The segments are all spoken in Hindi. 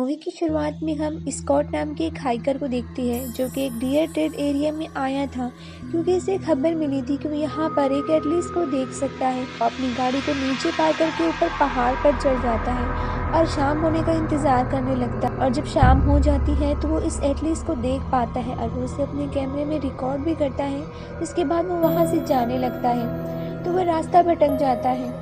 मूवी की शुरुआत में हम स्कॉट नाम के एक हाइकर को देखते हैं जो कि एक डियर ट्रेड एरिया में आया था क्योंकि इसे खबर मिली थी कि वो यहाँ पर एक एटलीस्ट को देख सकता है। वो अपनी गाड़ी को नीचे पार करके ऊपर पहाड़ पर चढ़ जाता है और शाम होने का इंतजार करने लगता है। और जब शाम हो जाती है तो वो इस एटलीस्ट को देख पाता है और वो उसे अपने कैमरे में रिकॉर्ड भी करता है। इसके बाद वो वहाँ से जाने लगता है तो वह रास्ता भटक जाता है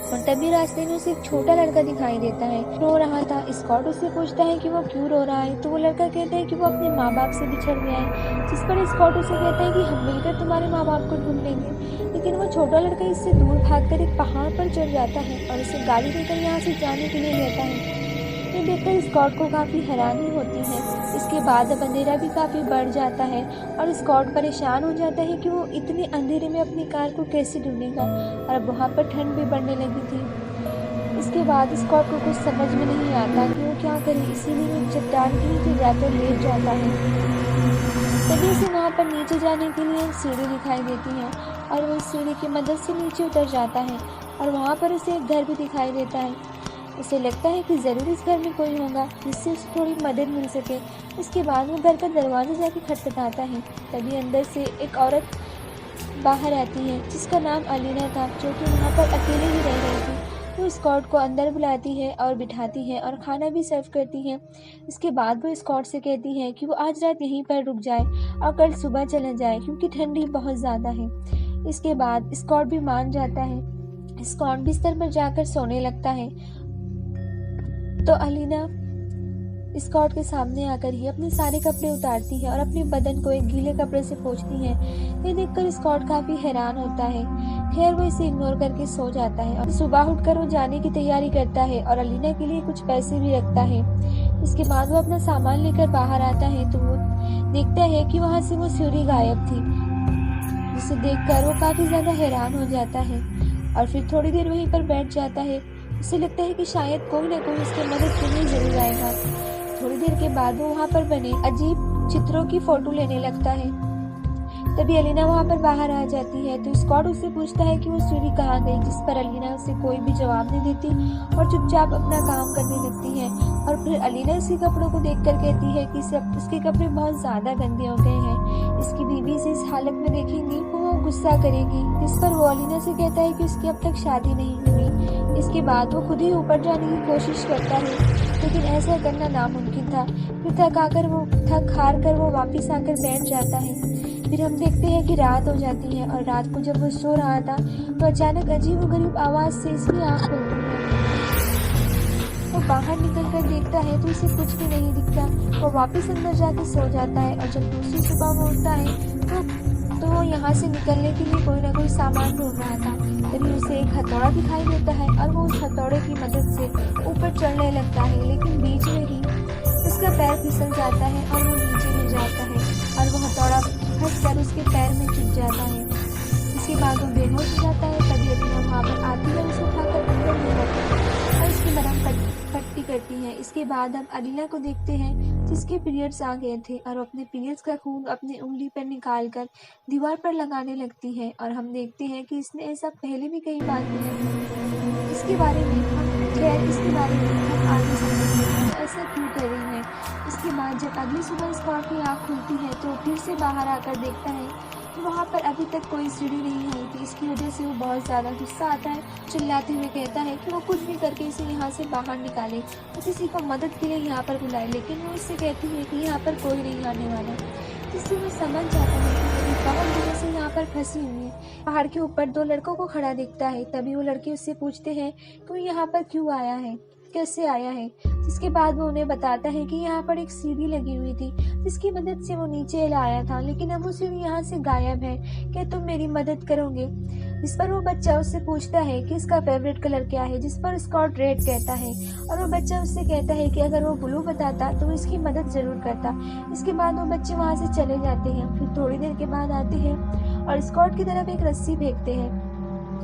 और तभी रास्ते में उसे एक छोटा लड़का दिखाई देता है, रो रहा था। स्कॉट उससे पूछता है कि वो क्यों रो रहा है तो वो लड़का कहता है कि वो अपने माँ बाप से बिछड़ गया है, जिस पर स्कॉट उसे कहता है कि हम मिलकर तुम्हारे माँ बाप को ढूंढ लेंगे। लेकिन वो छोटा लड़का इससे दूर भागकर एक पहाड़ पर चढ़ जाता है और उसे गाड़ी देकर यहाँ से जाने के लिए लेता है। ये देखकर स्कॉट को काफ़ी हैरानी होती है। इसके बाद अब अंधेरा भी काफ़ी बढ़ जाता है और स्कॉट परेशान हो जाता है कि वो इतने अंधेरे में अपनी कार को कैसे ढूंढेगा और अब वहाँ पर ठंड भी बढ़ने लगी थी। इसके बाद स्कॉट को कुछ समझ में नहीं आता कि वो क्या करे, इसीलिए वो चट्टान के नीचे जाकर लेट जाता है। तभी उसे वहाँ पर नीचे जाने के लिए एक सीढ़ी दिखाई देती है और वो इस सीढ़ी की मदद से नीचे उतर जाता है और वहाँ पर उसे एक घर भी दिखाई देता है। उसे लगता है कि ज़रूर इस घर में कोई होगा जिससे उसे थोड़ी मदद मिल सके। इसके बाद वो घर का दरवाज़ा जाके खटखटाता है। तभी अंदर से एक औरत बाहर आती है जिसका नाम अलीना था, जो कि वहाँ पर अकेले ही रह रही थी। वो स्कॉट को अंदर बुलाती है और बिठाती है और खाना भी सर्व करती है। इसके बाद वो स्कॉट से कहती है कि वो आज रात यहीं पर रुक जाए और कल सुबह चला जाए क्योंकि ठंडी बहुत ज़्यादा है। इसके बाद स्कॉट भी मान जाता है। स्कॉट बिस्तर पर जाकर सोने लगता है तो अलीना स्कॉट के सामने आकर ही अपने सारे कपड़े उतारती है और अपने बदन को एक गीले कपड़े से पोंछती है। ये देखकर स्कॉट काफी हैरान होता है। खैर वो इसे इग्नोर करके सो जाता है और सुबह उठकर वो जाने की तैयारी करता है और अलीना के लिए कुछ पैसे भी रखता है। इसके बाद वो अपना सामान लेकर बाहर आता है तो वो देखता है कि वहाँ से वो सीढ़ी गायब थी, जिसे देखकर वो काफी ज्यादा हैरान हो जाता है और फिर थोड़ी देर वहीं पर बैठ जाता है। उसे लगता है कि शायद कोई ना कोई उसकी मदद के लिए जरूर आएगा। थोड़ी देर के बाद वो वहाँ पर बने अजीब चित्रों की फोटो लेने लगता है। तभी अलीना वहाँ पर बाहर आ जाती है तो स्कॉट उससे पूछता है कि वो सीढ़ी कहाँ गई, जिस पर अलीना उसे कोई भी जवाब नहीं देती और चुपचाप अपना काम करने लगती है। और फिर अलीना इसके कपड़ों को देखकर कहती है कि इसके कपड़े बहुत ज्यादा गंदे हो गए हैं, इसकी बीवी इसे इस हालत में देखेंगी तो वो गुस्सा करेगी। जिस पर वो अलीना से कहता है कि उसकी अब तक शादी नहीं हुई। इसके बाद वो खुद ही ऊपर जाने की कोशिश करता है, लेकिन ऐसा करना नामुमकिन था। फिर थक हार कर वो वापिस आकर बैठ जाता है। फिर हम देखते हैं कि रात हो जाती है और रात को जब वो सो रहा था तो अचानक अजीबोगरीब आवाज से इसकी आँख खुलती है। वो बाहर निकल कर देखता है तो उसे कुछ भी नहीं दिखता। वो वापस अंदर जाके सो जाता है और जब दूसरी सुबह वो उठता है तो वो यहाँ से निकलने के लिए कोई ना कोई सामान ढूंढ रहा था। तभी उसे एक हथौड़ा दिखाई देता है और वो उस हथौड़े की मदद से ऊपर चढ़ने लगता है, लेकिन बीच में ही उसका पैर फिसल जाता है और वो नीचे गिर जाता है और वो हथौड़ा फंसकर उसके पैर में चुभ जाता है। इसके बाद वो बेहोश हो जाता है। तभी अलीना वहाँ पर आती है, उसे उठाकर अंदर ले जाती है और उसकी मरहम पट्टी करती है। इसके बाद हम अलीना को देखते हैं जिसके पीरियड्स आ गए थे और अपने पीरियड्स का खून अपनी उंगली पर निकाल कर दीवार पर लगाने लगती है और हम देखते हैं कि इसने ऐसा पहले भी कई बार किया है। इसके बारे में हम आगे समझेंगे ऐसा क्यों कर रही है। इसके बाद जब अगली सुबह स्कॉट की आँख खुलती है तो फिर से बाहर आकर देखता है कि वहाँ पर अभी तक कोई सीढ़ी नहीं आई थी। इसकी वजह से वो बहुत ज़्यादा गुस्सा आता है, चिल्लाते हुए कहता है कि वो कुछ भी करके इसे यहाँ से बाहर निकाले, वो किसी को मदद के लिए यहाँ पर बुलाए। लेकिन वो उससे कहती है कि यहाँ पर कोई नहीं आने वाला, जिससे वो समझ जाता है कि वो बहुत दिनों से यहाँ पर फंसी हुई है। पहाड़ के ऊपर दो लड़कों को खड़ा दिखता है। तभी वो लड़के उससे पूछते हैं कि वो यहाँ पर क्यों आया है, कैसे आया है। जिसके बाद वो उन्हें बताता है कि यहाँ पर एक सीढ़ी लगी हुई थी जिसकी मदद से वो नीचे लाया था, लेकिन अब वो सीढ़ी यहाँ से गायब है, क्या तुम मेरी मदद करोगे। जिस पर वो बच्चा उससे पूछता है कि इसका फेवरेट कलर क्या है, जिस पर स्कॉट रेड कहता है और वो बच्चा उससे कहता है कि अगर वो ब्लू बताता तो वो इसकी मदद जरूर करता। इसके बाद वो बच्चे वहाँ से चले जाते हैं। फिर थोड़ी देर के बाद आते हैं और स्कॉट की तरफ एक रस्सी फेंकते हैं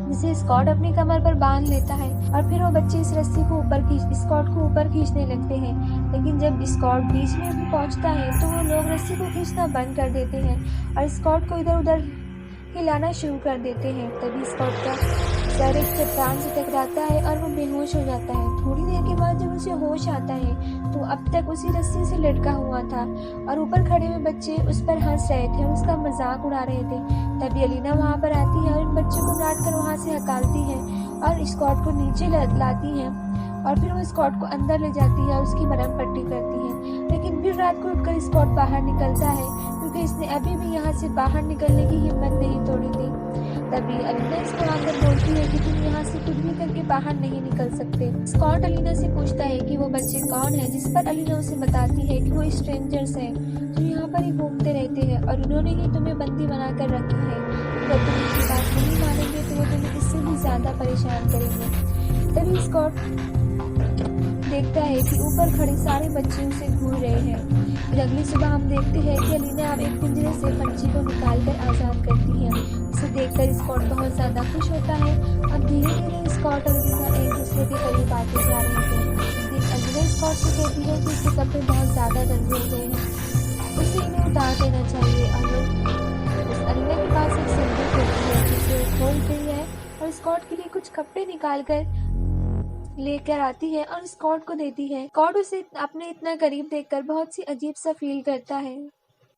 जिसे स्कॉट अपनी कमर पर बांध लेता है और फिर वो बच्चे इस रस्सी को स्कॉट को ऊपर खींचने लगते हैं। लेकिन जब स्कॉट बीच में भी पहुंचता है तो वो लोग रस्सी को खींचना बंद कर देते हैं और स्कॉट को इधर उधर हिलाना शुरू कर देते हैं। तभी स्कॉट का सर एक चट्टान से टकराता है और वो बेहोश हो जाता है। थोड़ी देर के बाद जब उसे होश आता है तो वो अब तक उसी रस्सी से लटका हुआ था और ऊपर खड़े हुए बच्चे उस पर हंस रहे थे और उसका मजाक उड़ा रहे थे। तभी अलीना वहाँ पर आती है और इन बच्चों को डांट कर वहाँ से हकालती है और स्कॉट को नीचे लाती है और फिर वो स्कॉट को अंदर ले जाती है और उसकी मरहम पट्टी करती है। लेकिन फिर रात को उठकर स्कॉट बाहर निकलता है क्योंकि इसने अभी भी यहाँ से बाहर निकलने की हिम्मत नहीं तोड़ी थी। तभी अलीना इसको आकर बोलती है कि तुम यहाँ से कुछ भी करके बाहर नहीं निकल सकते। स्कॉट अलीना से पूछता है कि वो बच्चे कौन है, जिस पर अलीना उसे बताती है कि वो स्ट्रेंजर्स हैं जो यहाँ पर ही घूमते रहते हैं और उन्होंने ही तुम्हें बंदी बना कर रखा है। अगर तुम उनकी बात नहीं मानेंगे तो वो तुम्हें इससे भी ज्यादा परेशान करेंगे। तभी स्कॉट देखता है कि ऊपर खड़े सारे बच्चे उसे घूर रहे हैं। फिर अगली सुबह हम देखते हैं कि अलीना अब एक पिंजरे से पंछी को निकालकर आजाद करती है। इसे देखकर स्कॉट बहुत ज्यादा खुश होता है। अब धीरे धीरे स्कॉट और अलीना एक दूसरे के करीब आते जा रहे थे। एक दिन अलीना स्कॉट से कहती है कि उसके कपड़े बहुत ज्यादा गंदे हो गए हैं, उसे इन्हें उतार देना चाहिए। और अलीना के पास एक सिंदूक होती है जिसे खोलती है और स्कॉट के लिए कुछ कपड़े निकाल कर लेकर आती है और स्कॉट को देती है। स्कॉट उसे अपने इतना करीब देखकर बहुत सी अजीब सा फील करता है।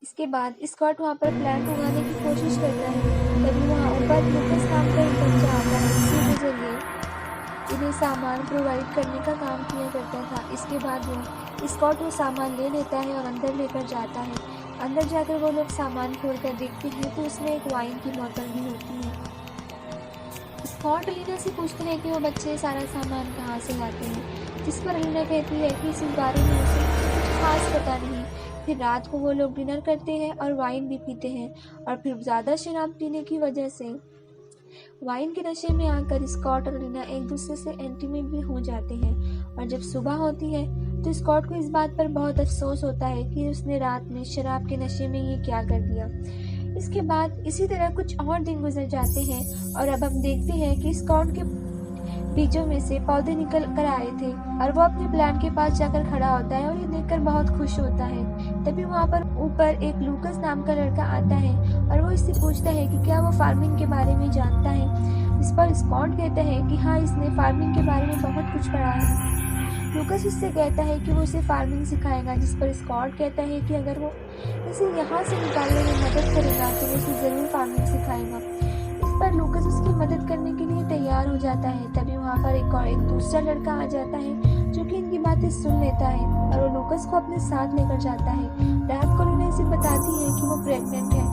इसके बाद स्कॉट वहाँ पर प्लांट उगाने की कोशिश करता है। तभी वहाँ ऊपर लूकस नाम का एक बच्चा आता है जिसके जरिए इन्हें सामान प्रोवाइड करने का काम किया करता था। इसके बाद वो स्कॉट वो सामान ले लेता है और अंदर लेकर जाता है। अंदर जाकर वो लोग सामान खोल कर देखते हैं तो उसमें एक वाइन की बोतल भी होती है। स्कॉट अलीना से पूछते हैं कि वो बच्चे सारा सामान कहाँ से लाते हैं, जिस पर अलीना कहती है कि इस बारे में उसे कुछ खास पता नहीं। फिर रात को वो लोग डिनर करते हैं और वाइन भी पीते हैं और फिर ज़्यादा शराब पीने की वजह से वाइन के नशे में आकर स्कॉट और अलीना एक दूसरे से इंटीमेट भी हो जाते हैं। और जब सुबह होती है तो स्कॉट को इस बात पर बहुत अफसोस होता है कि उसने रात में शराब के नशे में ये क्या कर दिया। इसके बाद इसी तरह कुछ और दिन गुजर जाते हैं और अब हम देखते हैं कि स्कॉट के बीजों में से पौधे निकल कर आए थे और वो अपने प्लांट के पास जाकर खड़ा होता है और ये देखकर बहुत खुश होता है। तभी वहाँ पर ऊपर एक लूकस नाम का लड़का आता है और वो इससे पूछता है कि क्या वो फार्मिंग के बारे में जानता है। इस पर स्कॉट कहता है कि हाँ, इसने फार्मिंग के बारे में बहुत कुछ पढ़ा है। लूकस इससे कहता है कि वो उसे फार्मिंग सिखाएगा, जिस पर स्कॉट कहता है कि अगर वो इसे यहाँ से निकालने में मदद करेगा तो वो उसे जरूर फार्मिंग सिखाएगा। इस पर लूकस उसकी मदद करने के लिए तैयार हो जाता है। तभी वहाँ पर एक दूसरा लड़का आ जाता है जो कि इनकी बातें सुन लेता है और वो लूकस को अपने साथ लेकर जाता है। रात को लीना इसे बताती है कि वो प्रेग्नेंट है,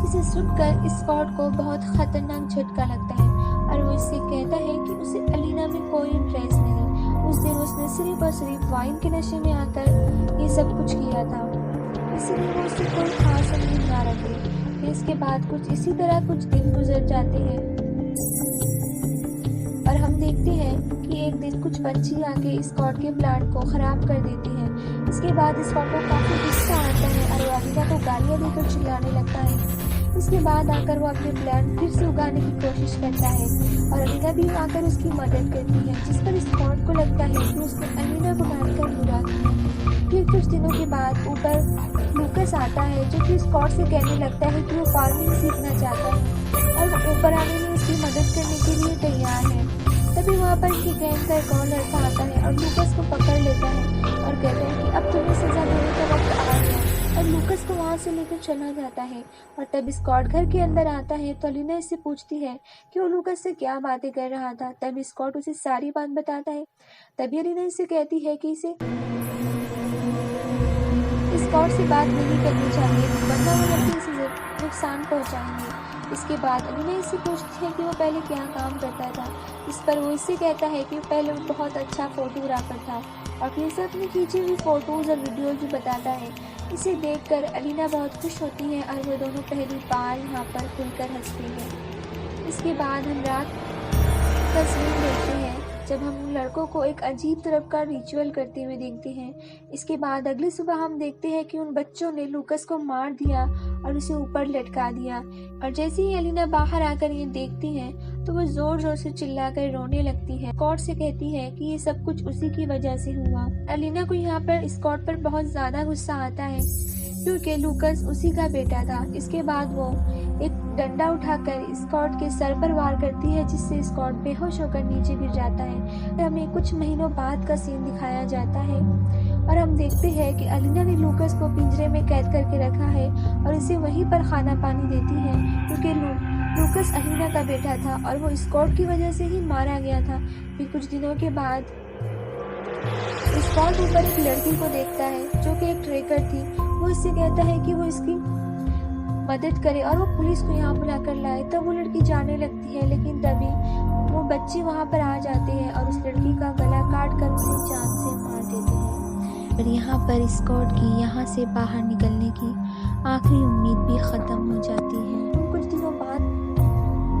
जिसे सुनकर स्कॉट को बहुत खतरनाक झटका लगता है और वो इससे कहता है कि उसे अलीना में कोई इंटरेस्ट नहीं। उस दिन उसने सिर्फ और सिर्फ वाइन के नशे में आकर ये सब कुछ किया था, इसलिए वो उससे कोई खास उम्मीद ना रखे। फिर इसके बाद कुछ इसी तरह कुछ दिन गुजर जाते हैं और हम देखते हैं कि एक दिन कुछ पंछी आके स्कॉट के प्लांट को खराब कर देते हैं। इसके बाद स्कॉट को काफी गुस्सा आता है और वो अलीना को गालियां देकर चिल्लाने लगता है। इसके बाद आकर वो अपने प्लांट फिर से उगाने की कोशिश करता है और अलीना भी आकर उसकी मदद करती है, जिस पर स्कॉट को लगता है कि उसने अलीना को डांटकर बुरा किया। फिर कुछ दिनों के बाद ऊपर लूकस आता है जो कि स्कॉट से कहने लगता है कि वो फार्मिंग सीखना चाहता है और वो ऊपर आने में उसकी मदद करने के लिए तैयार है। तभी वहाँ पर इनकी गैंग का एक और लड़का आता है और लूकस को पकड़ लेता है और कहता है कि अब तुम्हें सजा देने का वक्त आ गया और लूकस को वहाँ से लेकर चला जाता है। और तब स्कॉट घर के अंदर आता है तो अलीना इससे पूछती है कि वो लूकस से क्या बातें कर रहा था। तब स्कॉट उसे सारी बात बताता है। तभी अलीना इससे कहती है कि इसे स्कॉट से बात नहीं करनी चाहिए वरना वो लड़के इसे नुकसान पहुंचाएंगे। इसके बाद अलीना इससे पूछती है कि वो पहले क्या काम करता था। इस पर वो इससे कहता है कि पहले वो बहुत अच्छा फोटोग्राफर था और फिर से अपनी खींची हुई फोटोज और वीडियोज भी बताता है। इसे देखकर अलीना बहुत खुश होती है और वो दोनों पहली बार यहाँ पर खुलकर हंसते हैं। इसके बाद हम रात का सीन देखते हैं जब हम उन लड़कों को एक अजीब तरह का रिचुअल करते हुए देखते हैं। इसके बाद अगली सुबह हम देखते हैं कि उन बच्चों ने लूकस को मार दिया और उसे ऊपर लटका दिया। और जैसे ही अलीना बाहर आकर ये देखती है तो वो जोर जोर से चिल्लाकर रोने लगती है। स्कॉट से कहती है कि ये सब कुछ उसी की वजह से हुआ। अलीना को यहाँ पर स्कॉट पर बहुत ज्यादा गुस्सा आता है। क्योंकि लूकस उसी का बेटा था। इसके बाद वो एक डंडा उठाकर स्कॉट के सर पर वार करती है, जिससे स्कॉट बेहोश होकर नीचे गिर जाता है। हमें कुछ महीनों बाद का सीन दिखाया जाता है और हम देखते हैं कि अलीना ने लूकस को पिंजरे में कैद करके रखा है और इसे वहीं पर खाना पानी देती है, क्योंकि लूकस अलीना का बेटा था और वो स्कॉट की वजह से ही मारा गया था। फिर कुछ दिनों के बाद स्कॉट ऊपर एक लड़की को देखता है जो कि एक ट्रेकर थी। वो इससे कहता है कि वो इसकी मदद करे और वो पुलिस को यहाँ बुलाकर लाए। तब वो लड़की जाने लगती है, लेकिन तभी वो बच्चे वहाँ पर आ जाते हैं और उस लड़की का गला काट कर उसे जान से मार देते हैं। और यहाँ पर स्कॉट की यहाँ से बाहर निकलने की आखिरी उम्मीद भी ख़त्म हो जाती है। कुछ दिनों बाद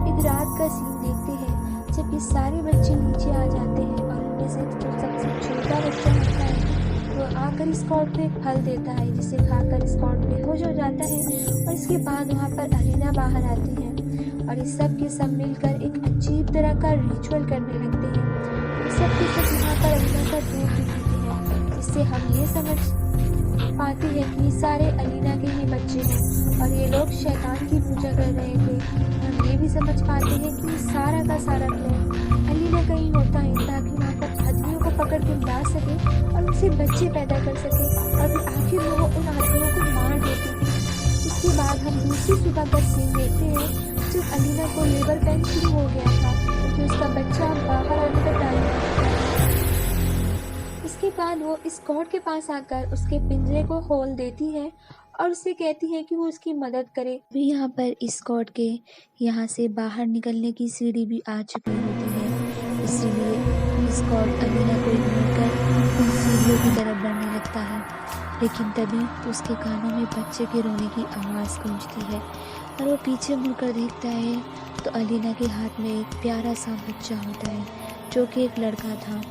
एक रात का सीन देखते हैं जब ये सारे बच्चे नीचे आ जाते हैं और उनमें से जो सबसे छोटा बच्चा होता है वो आकर स्कॉट को एक फल देता है, जिसे खाकर स्कॉट बेहोश हो जाता है। और इसके बाद वहाँ पर अलीना बाहर आती है और इस सब के सब मिलकर एक अजीब तरह का रिचुअल करने लगते हैं। इस सब के सब यहाँ पर अलीना का दूध भी पीते हैं, जिससे हम ये समझ पाते हैं कि ये सारे अलीना के ही बच्चे हैं और ये लोग शैतान की पूजा कर रहे थे। हम ये भी समझ पाते हैं कि सारा का सारा प्लान अलीना का ही होता है, ताकि वहाँ पर आदमियों को पकड़ के ला सके और उनसे बच्चे पैदा कर सके और फिर आखिर वो उन आदमियों को मार देती थी। उसके बाद हम दूसरी सुबह का सीन देखते हैं जब अलीना को लेबर पेन शुरू हो गया था, क्योंकि उसका बच्चा बाहर आने का टाइम था। इसके बाद वो स्कॉट के पास आकर उसके पिंजरे को खोल देती है और उससे कहती है कि वो उसकी मदद करे। भी यहाँ पर स्कॉट के यहाँ से बाहर निकलने की सीढ़ी भी आ चुकी होती है, इसीलिए स्कॉट अलीना को इग्नोर कर उन सीढ़ियों की तरफ बढ़ने लगता है। लेकिन तभी उसके कानों में बच्चे के रोने की आवाज़ गूंजती है और वो पीछे मुड़कर देखता है तो अलीना के हाथ में एक प्यारा सा बच्चा होता है, जो कि एक लड़का था।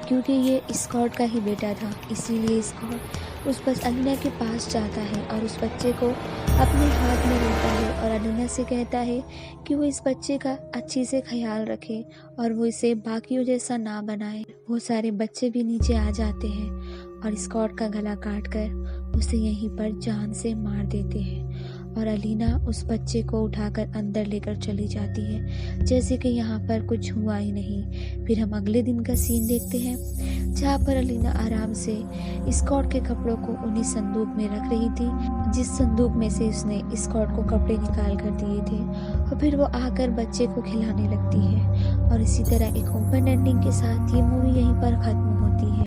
क्योंकि ये स्कॉट का ही बेटा था, इसीलिए स्कॉट उस बस अलीना के पास जाता है और उस बच्चे को अपने हाथ में लेता है और अलीना से कहता है कि वो इस बच्चे का अच्छे से ख्याल रखे और वो इसे बाकियों जैसा ना बनाए। वो सारे बच्चे भी नीचे आ जाते हैं और स्कॉट का गला काटकर उसे यहीं पर जान से मार देते हैं और अलीना उस बच्चे को उठाकर अंदर लेकर चली जाती है, जैसे कि यहाँ पर कुछ हुआ ही नहीं। फिर हम अगले दिन का सीन देखते हैं जहाँ पर अलीना आराम से स्कॉट के कपड़ों को उन्हीं संदूक में रख रही थी, जिस संदूक में से उसने स्कॉट को कपड़े निकाल कर दिए थे। और फिर वो आकर बच्चे को खिलाने लगती है और इसी तरह एक ओपन एंडिंग के साथ ये मूवी यहीं पर ख़त्म होती है।